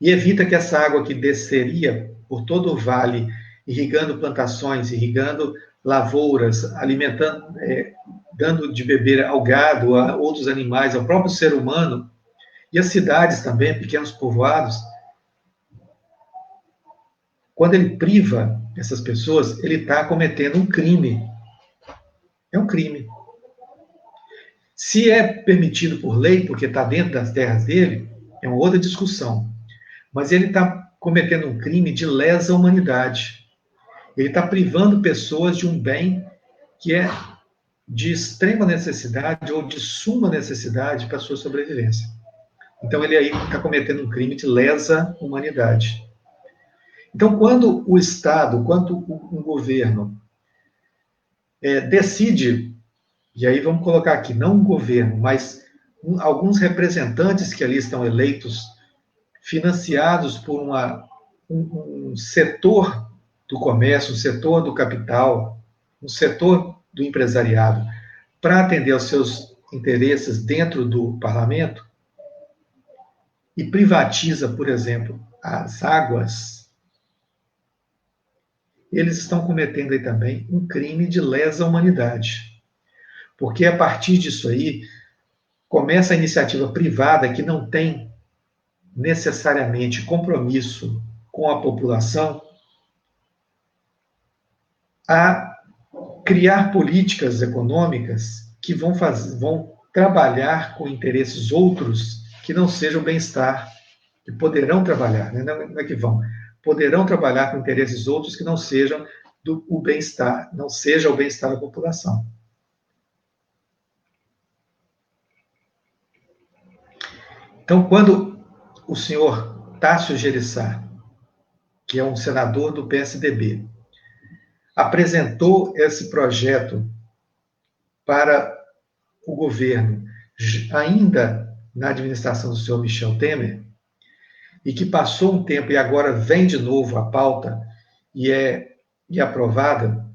e evita que essa água que desceria por todo o vale, irrigando plantações, irrigando lavouras, alimentando, dando de beber ao gado, a outros animais, ao próprio ser humano, e as cidades também, pequenos povoados, quando ele priva essas pessoas, ele está cometendo um crime. É um crime. Se é permitido por lei, porque está dentro das terras dele, é uma outra discussão. Mas ele está cometendo um crime de lesa humanidade. Ele está privando pessoas de um bem que é de extrema necessidade ou de suma necessidade para a sua sobrevivência. Então ele aí está cometendo um crime de lesa humanidade. Então, quando o Estado, quando um governo decide, e aí vamos colocar aqui, não um governo, mas alguns representantes que ali estão eleitos, financiados por um setor do comércio, um setor do capital, um setor do empresariado, para atender aos seus interesses dentro do parlamento, e privatiza, por exemplo, as águas, eles estão cometendo aí também um crime de lesa humanidade. Porque a partir disso aí, começa a iniciativa privada que não tem necessariamente compromisso com a população a criar políticas econômicas que vão trabalhar com interesses outros que não sejam o bem-estar, que poderão trabalhar, né? Não é que vão, poderão trabalhar com interesses outros que não sejam o bem-estar, não seja o bem-estar da população. Então, quando o senhor Tássio Gereissati, que é um senador do PSDB, apresentou esse projeto para o governo, ainda na administração do senhor Michel Temer, e que passou um tempo e agora vem de novo à pauta e é aprovada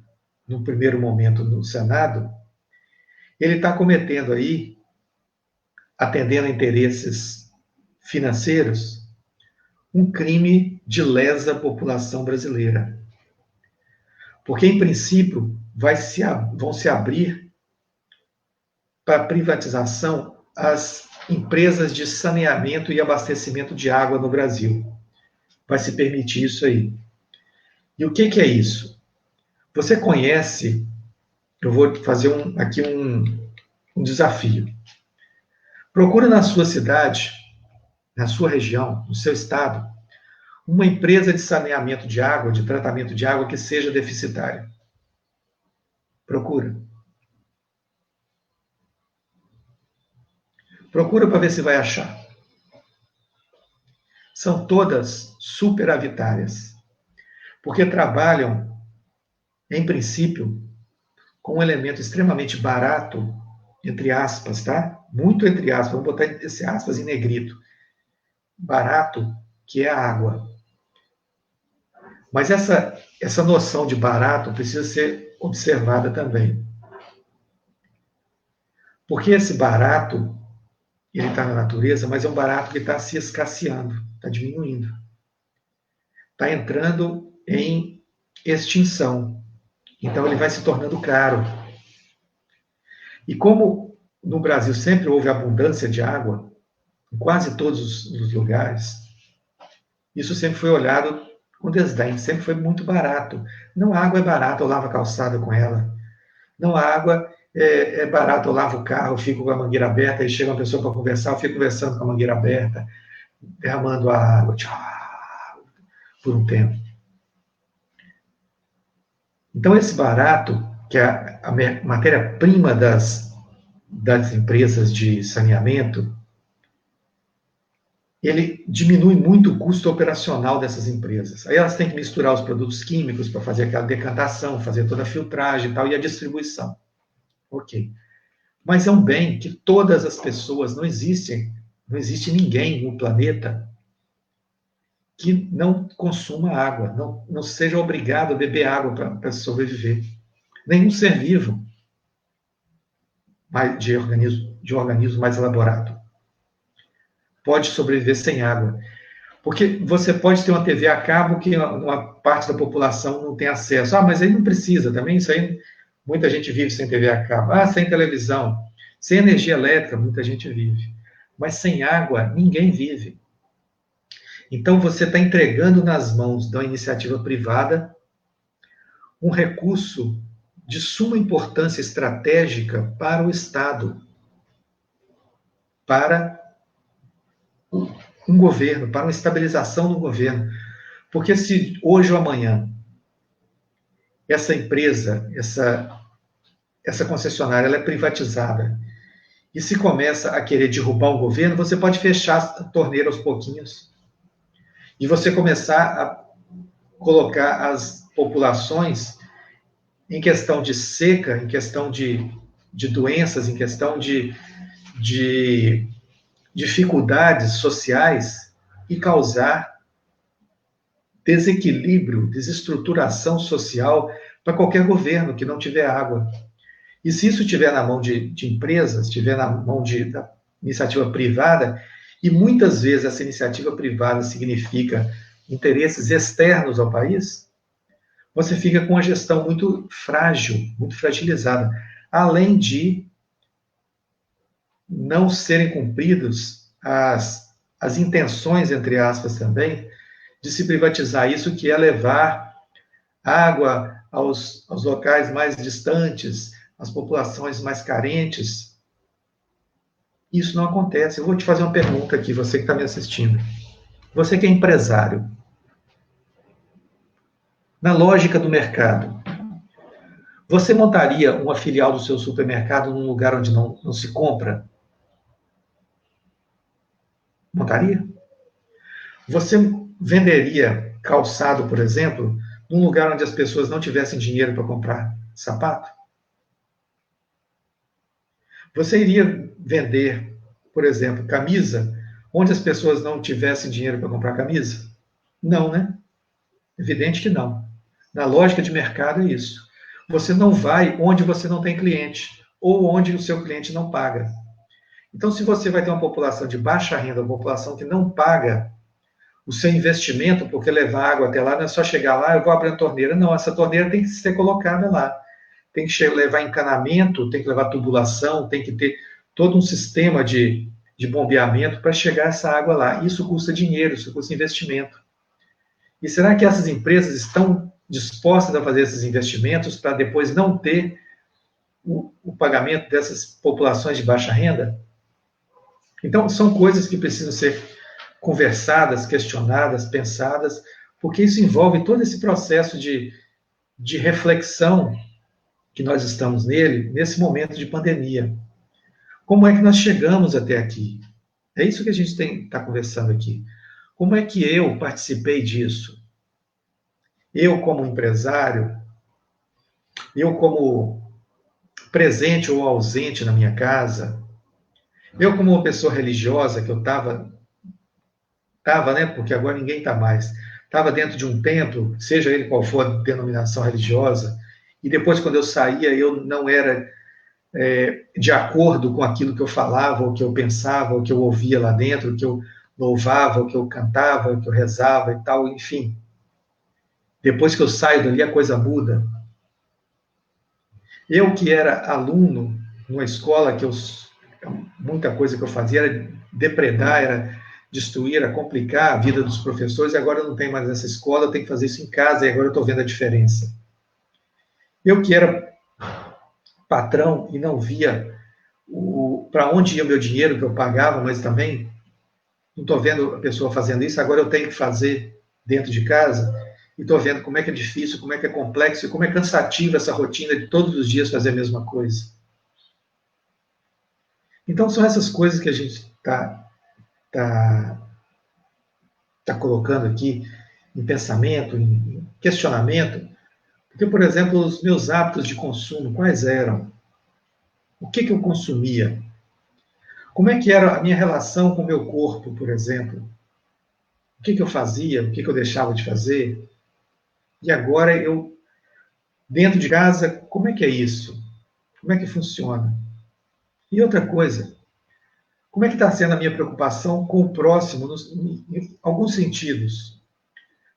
no primeiro momento no Senado, ele está cometendo aí, atendendo a interesses financeiros, um crime de lesa população brasileira. Porque, em princípio, vão se abrir para privatização as empresas de saneamento e abastecimento de água no Brasil. Vai se permitir isso aí. E o que é isso? Você conhece, eu vou fazer aqui um desafio. Procura na sua cidade, na sua região, no seu estado, uma empresa de saneamento de água, de tratamento de água que seja deficitária. Procura. Procura para ver se vai achar. São todas superavitárias, porque trabalham, em princípio, com um elemento extremamente barato, entre aspas, tá? Muito entre aspas, vamos botar esse aspas em negrito. Barato, que é a água. Mas essa noção de barato precisa ser observada também. Porque esse barato, ele está na natureza, mas é um barato que está se escasseando, está diminuindo. Está entrando em extinção. Então ele vai se tornando caro. E como no Brasil sempre houve abundância de água, em quase todos os lugares, isso sempre foi olhado com desdém, sempre foi muito barato. Não, a água é barata, eu lavo a calçada com ela. Não, a água é barata, eu lavo o carro, eu fico com a mangueira aberta, aí chega uma pessoa para conversar, eu fico conversando com a mangueira aberta, derramando a água, por um tempo. Então, esse barato, que é a matéria-prima das empresas de saneamento, ele diminui muito o custo operacional dessas empresas. Aí elas têm que misturar os produtos químicos para fazer aquela decantação, fazer toda a filtragem e tal, e a distribuição. Ok. Mas é um bem que todas as pessoas, não existe ninguém no planeta que não consuma água, não seja obrigado a beber água para sobreviver. Nenhum ser vivo. de um organismo mais elaborado. Pode sobreviver sem água. Porque você pode ter uma TV a cabo que uma parte da população não tem acesso. Ah, mas aí não precisa também, isso aí muita gente vive sem TV a cabo. Ah, sem televisão, sem energia elétrica, muita gente vive. Mas sem água, ninguém vive. Então você está entregando nas mãos da iniciativa privada um recurso de suma importância estratégica para o Estado, para um governo, para uma estabilização do governo. Porque se hoje ou amanhã essa empresa, essa concessionária, ela é privatizada, e se começa a querer derrubar o governo, você pode fechar a torneira aos pouquinhos e você começar a colocar as populações em questão de seca, em questão de doenças, em questão de dificuldades sociais e causar desequilíbrio, desestruturação social para qualquer governo que não tiver água. E se isso estiver na mão de empresas, estiver na mão da iniciativa privada, e muitas vezes essa iniciativa privada significa interesses externos ao país, você fica com uma gestão muito frágil, muito fragilizada, além de não serem cumpridas as intenções, entre aspas, também, de se privatizar isso, que é levar água aos locais mais distantes, às populações mais carentes. Isso não acontece. Eu vou te fazer uma pergunta aqui, você que está me assistindo. Você que é empresário. Na lógica do mercado, você montaria uma filial do seu supermercado num lugar onde não se compra? Montaria? Você venderia calçado, por exemplo, num lugar onde as pessoas não tivessem dinheiro para comprar sapato? Você iria vender, por exemplo, camisa, onde as pessoas não tivessem dinheiro para comprar camisa? Não, né? Evidente que não. Na lógica de mercado é isso. Você não vai onde você não tem cliente, ou onde o seu cliente não paga. Então, se você vai ter uma população de baixa renda, uma população que não paga o seu investimento, porque levar água até lá não é só chegar lá, eu vou abrir a torneira. Não, essa torneira tem que ser colocada lá. Tem que levar encanamento, tem que levar tubulação, tem que ter todo um sistema de bombeamento para chegar essa água lá. Isso custa dinheiro, isso custa investimento. E será que essas empresas estão dispostas a fazer esses investimentos para depois não ter o pagamento dessas populações de baixa renda? Então, são coisas que precisam ser conversadas, questionadas, pensadas, porque isso envolve todo esse processo de reflexão que nós estamos nesse momento de pandemia. Como é que nós chegamos até aqui? É isso que a gente está conversando aqui. Como é que eu participei disso? Eu, como empresário, eu, como presente ou ausente na minha casa, eu, como uma pessoa religiosa, que eu estava, né, porque agora ninguém está mais, estava dentro de um templo, seja ele qual for a denominação religiosa, e depois, quando eu saía, eu não era de acordo com aquilo que eu falava, o que eu pensava, o que eu ouvia lá dentro, o que eu louvava, o que eu cantava, o que eu rezava e tal, enfim. Depois que eu saio dali, a coisa muda. Eu que era aluno numa escola, muita coisa que eu fazia era depredar, era destruir, era complicar a vida dos professores, e agora eu não tenho mais essa escola, eu tenho que fazer isso em casa, e agora eu estou vendo a diferença. Eu que era patrão e não via para onde ia o meu dinheiro que eu pagava, mas também não estou vendo a pessoa fazendo isso, agora eu tenho que fazer dentro de casa, e estou vendo como é que é difícil, como é que é complexo, e como é cansativa essa rotina de todos os dias fazer a mesma coisa. Então, são essas coisas que a gente está colocando aqui em pensamento, em questionamento, porque, por exemplo, os meus hábitos de consumo, quais eram? O que eu consumia? Como é que era a minha relação com o meu corpo, por exemplo? O que eu fazia? O que eu deixava de fazer? E agora dentro de casa, como é que é isso? Como é que funciona? E outra coisa, como é que está sendo a minha preocupação com o próximo, em alguns sentidos?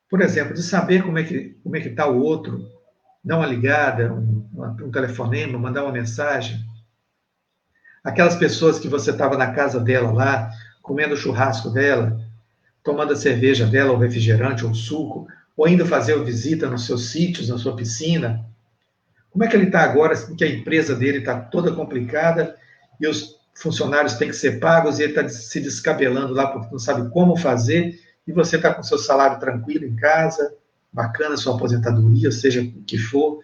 Por exemplo, de saber como é que está o outro, dar uma ligada, um telefonema, mandar uma mensagem. Aquelas pessoas que você estava na casa dela lá, comendo o churrasco dela, tomando a cerveja dela, ou refrigerante, ou suco, ou indo fazer uma visita nos seus sítios, na sua piscina. Como é que ele está agora, que a empresa dele está toda complicada e os funcionários têm que ser pagos e ele está se descabelando lá porque não sabe como fazer e você está com seu salário tranquilo em casa, bacana sua aposentadoria, seja o que for,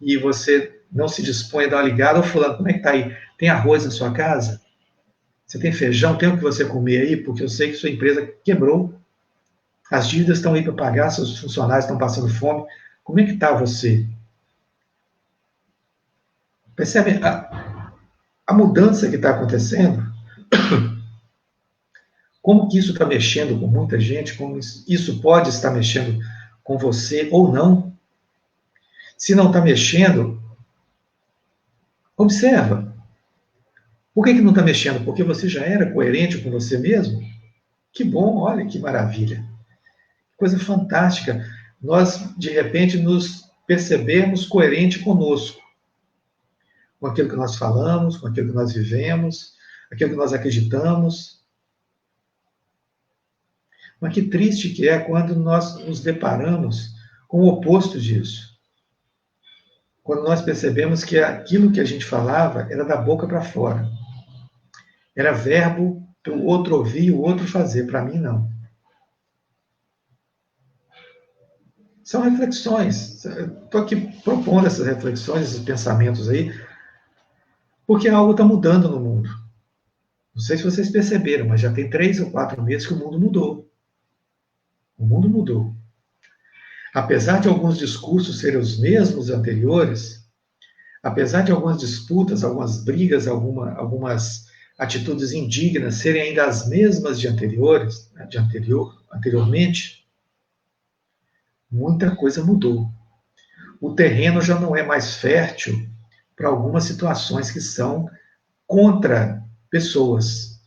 e você não se dispõe a dar uma ligada, ô fulano, como é que está aí? Tem arroz na sua casa? Você tem feijão? Tem o que você comer aí? Porque eu sei que sua empresa quebrou. As dívidas estão aí para pagar, seus funcionários estão passando fome. Como é que está você? Percebe a mudança que está acontecendo? Como que isso está mexendo com muita gente? Como isso pode estar mexendo com você ou não? Se não está mexendo, observa. Por que não está mexendo? Porque você já era coerente com você mesmo? Que bom, olha que maravilha. Coisa fantástica. Nós, de repente, nos percebemos coerente conosco, com aquilo que nós falamos, com aquilo que nós vivemos, aquilo que nós acreditamos. Mas que triste que é quando nós nos deparamos com o oposto disso. Quando nós percebemos que aquilo que a gente falava era da boca para fora. Era verbo para o outro ouvir, o outro fazer. Para mim, não. São reflexões. Estou aqui propondo essas reflexões, esses pensamentos aí, porque algo está mudando no mundo. Não sei se vocês perceberam, mas já tem 3 ou 4 meses que o mundo mudou. O mundo mudou. Apesar de alguns discursos serem os mesmos anteriores, apesar de algumas disputas, algumas brigas, algumas atitudes indignas serem ainda as mesmas de anteriormente, muita coisa mudou. O terreno já não é mais fértil para algumas situações que são contra pessoas.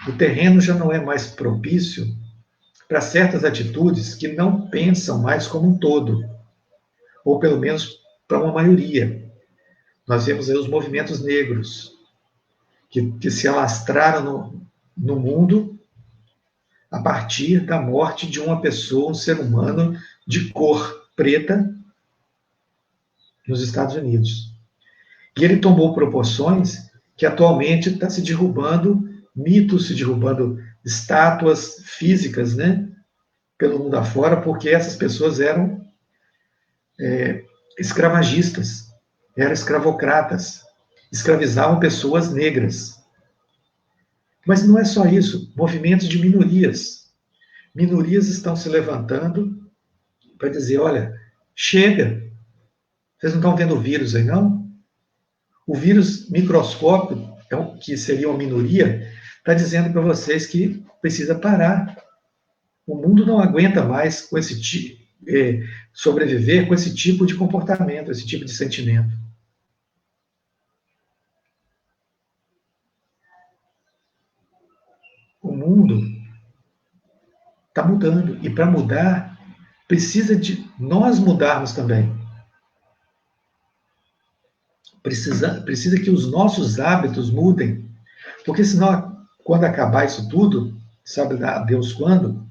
O terreno já não é mais propício para certas atitudes que não pensam mais como um todo, ou pelo menos para uma maioria. Nós vemos aí os movimentos negros, que se alastraram no mundo a partir da morte de uma pessoa, um ser humano de cor preta nos Estados Unidos. E ele tomou proporções que atualmente está se derrubando mitos, se derrubando estátuas físicas, né, pelo mundo afora, porque essas pessoas eram escravagistas, eram escravocratas, escravizavam pessoas negras. Mas não é só isso, movimentos de minorias. Minorias estão se levantando para dizer, olha, chega, vocês não estão vendo o vírus aí, não? O vírus microscópico, que seria uma minoria, está dizendo para vocês que precisa parar. O mundo não aguenta mais com sobreviver com esse tipo de comportamento, esse tipo de sentimento. O mundo está mudando. E para mudar, precisa de nós mudarmos também. Precisa que os nossos hábitos mudem. Porque senão, quando acabar isso tudo, sabe a Deus quando,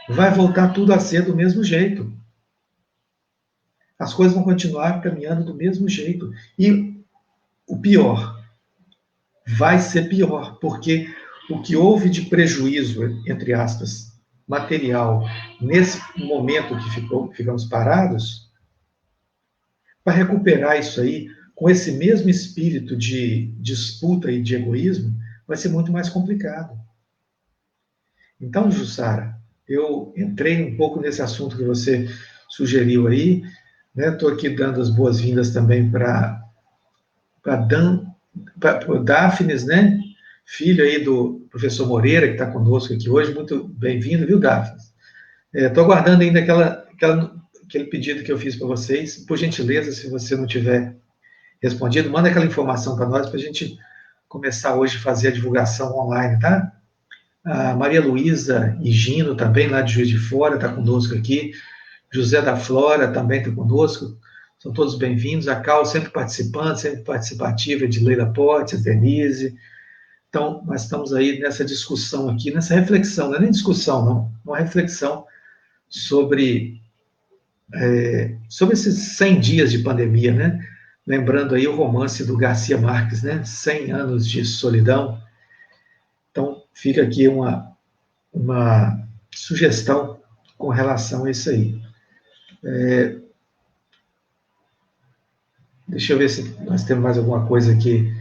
vai voltar tudo a ser do mesmo jeito. As coisas vão continuar caminhando do mesmo jeito. E o pior, vai ser pior, porque o que houve de prejuízo, entre aspas, material, nesse momento que ficamos parados, para recuperar isso aí, com esse mesmo espírito de disputa e de egoísmo, vai ser muito mais complicado. Então, Jussara, eu entrei um pouco nesse assunto que você sugeriu aí, estou aqui dando as boas-vindas também para Daphnes, né? Filho aí do professor Moreira, que está conosco aqui hoje. Muito bem-vindo, viu, Daphnes? Estou aguardando ainda aquele pedido que eu fiz para vocês. Por gentileza, se você não tiver respondido, manda aquela informação para nós, para a gente começar hoje a fazer a divulgação online, tá? A Maria Luísa e Gino também, lá de Juiz de Fora, está conosco aqui. José da Flora também está conosco. São todos bem-vindos. A Cal sempre participando, sempre participativa, de Leila Portes, Denise. Então, nós estamos aí nessa discussão aqui, nessa reflexão, não é nem discussão, não, uma reflexão sobre esses 100 dias de pandemia, né? Lembrando aí o romance do Garcia Marques, né? 100 anos de solidão. Então, fica aqui uma sugestão com relação a isso aí. Deixa eu ver se nós temos mais alguma coisa aqui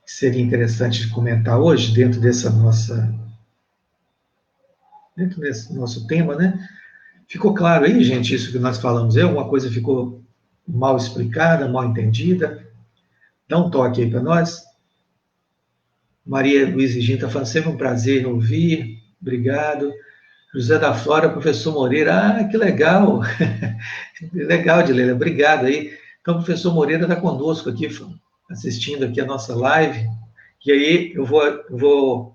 que seria interessante de comentar hoje, dentro desse nosso tema, né? Ficou claro aí, gente, isso que nós falamos? Alguma coisa ficou mal explicada, mal entendida? Dá um toque aí para nós. Maria Luísa Gino está falando, sempre um prazer ouvir, obrigado. José da Flora, professor Moreira, que legal, legal, Dileila, obrigado aí. Então, o professor Moreira está conosco aqui, assistindo aqui a nossa live, e aí eu vou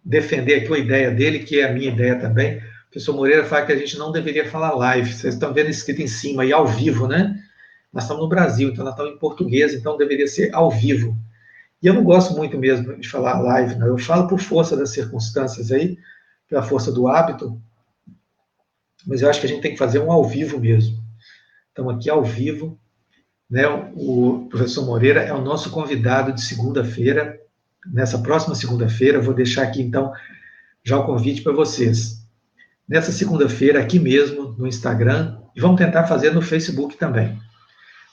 defender aqui uma ideia dele, que é a minha ideia também. O professor Moreira fala que a gente não deveria falar live, vocês estão vendo escrito em cima aí, ao vivo, né? Nós estamos no Brasil, então nós estamos em português, então deveria ser ao vivo. E eu não gosto muito mesmo de falar live, não. Eu falo por força das circunstâncias aí, pela força do hábito, mas eu acho que a gente tem que fazer um ao vivo mesmo. Então, aqui ao vivo, né, o professor Moreira é o nosso convidado de segunda-feira, nessa próxima segunda-feira, vou deixar aqui, então, já o convite para vocês. Nessa segunda-feira, aqui mesmo, no Instagram, e vamos tentar fazer no Facebook também.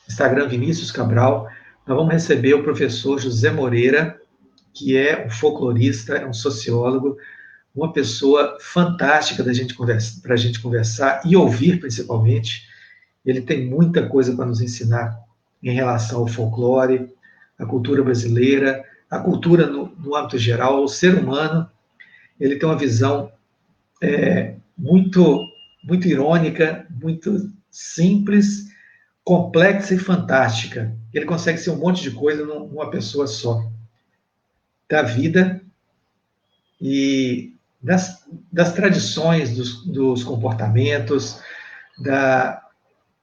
Instagram Vinícius Cabral, nós vamos receber o professor José Moreira, que é um folclorista, é um sociólogo, uma pessoa fantástica para a gente conversar e ouvir, principalmente. Ele tem muita coisa para nos ensinar em relação ao folclore, à cultura brasileira, à cultura no âmbito geral, ao ser humano. Ele tem uma visão muito, muito irônica, muito simples, complexa e fantástica. Ele consegue ser um monte de coisa numa pessoa só. Da vida e das tradições, dos comportamentos,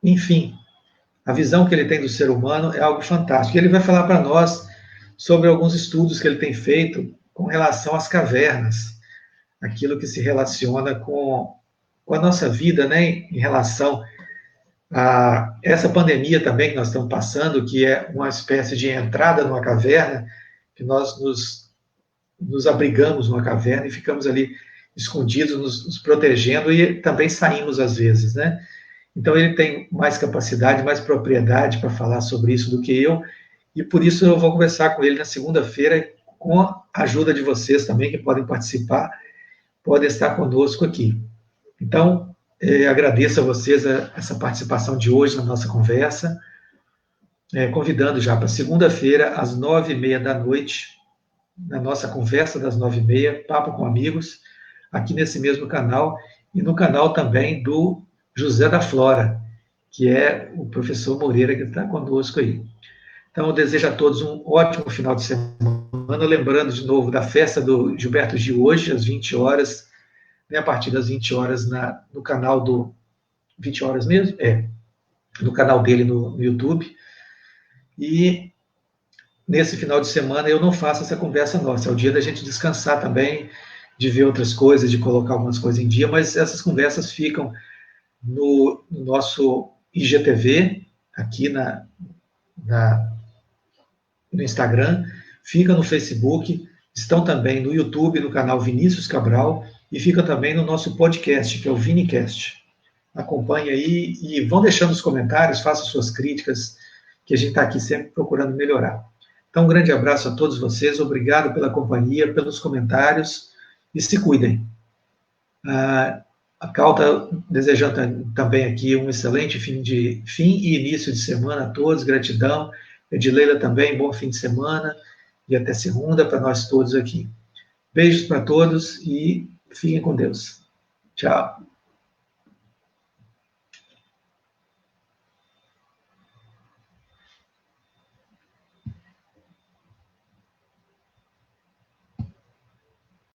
enfim, a visão que ele tem do ser humano é algo fantástico. Ele vai falar para nós sobre alguns estudos que ele tem feito com relação às cavernas, aquilo que se relaciona com a nossa vida, né, em relação a essa pandemia também que nós estamos passando, que é uma espécie de entrada numa caverna, que nós nos abrigamos numa caverna e ficamos ali escondidos, nos protegendo e também saímos às vezes, né? Então ele tem mais capacidade, mais propriedade para falar sobre isso do que eu, e por isso eu vou conversar com ele na segunda-feira, com a ajuda de vocês também, que podem participar, podem estar conosco aqui. Então, agradeço a vocês essa participação de hoje na nossa conversa, convidando já para segunda-feira, às 9h30 da noite, na nossa conversa das 9h30, Papo com Amigos, aqui nesse mesmo canal, e no canal também do José da Flora, que é o professor Moreira que está conosco aí. Então, eu desejo a todos um ótimo final de semana, lembrando de novo da festa do Gilberto Gil hoje, às 20 horas, né, a partir das 20 horas no canal do... 20 horas mesmo? No canal dele no YouTube. E nesse final de semana eu não faço essa conversa nossa, é o dia da gente descansar também, de ver outras coisas, de colocar algumas coisas em dia, mas essas conversas ficam no nosso IGTV, aqui no Instagram, fica no Facebook, estão também no YouTube, no canal Vinícius Cabral, e fica também no nosso podcast, que é o Vinicast. Acompanhe aí e vão deixando os comentários, façam suas críticas, que a gente está aqui sempre procurando melhorar. Então, um grande abraço a todos vocês, obrigado pela companhia, pelos comentários, e se cuidem. A Cal está desejando também aqui um excelente fim e início de semana a todos, gratidão. Edileila também, bom fim de semana e até segunda para nós todos aqui. Beijos para todos e fiquem com Deus. Tchau.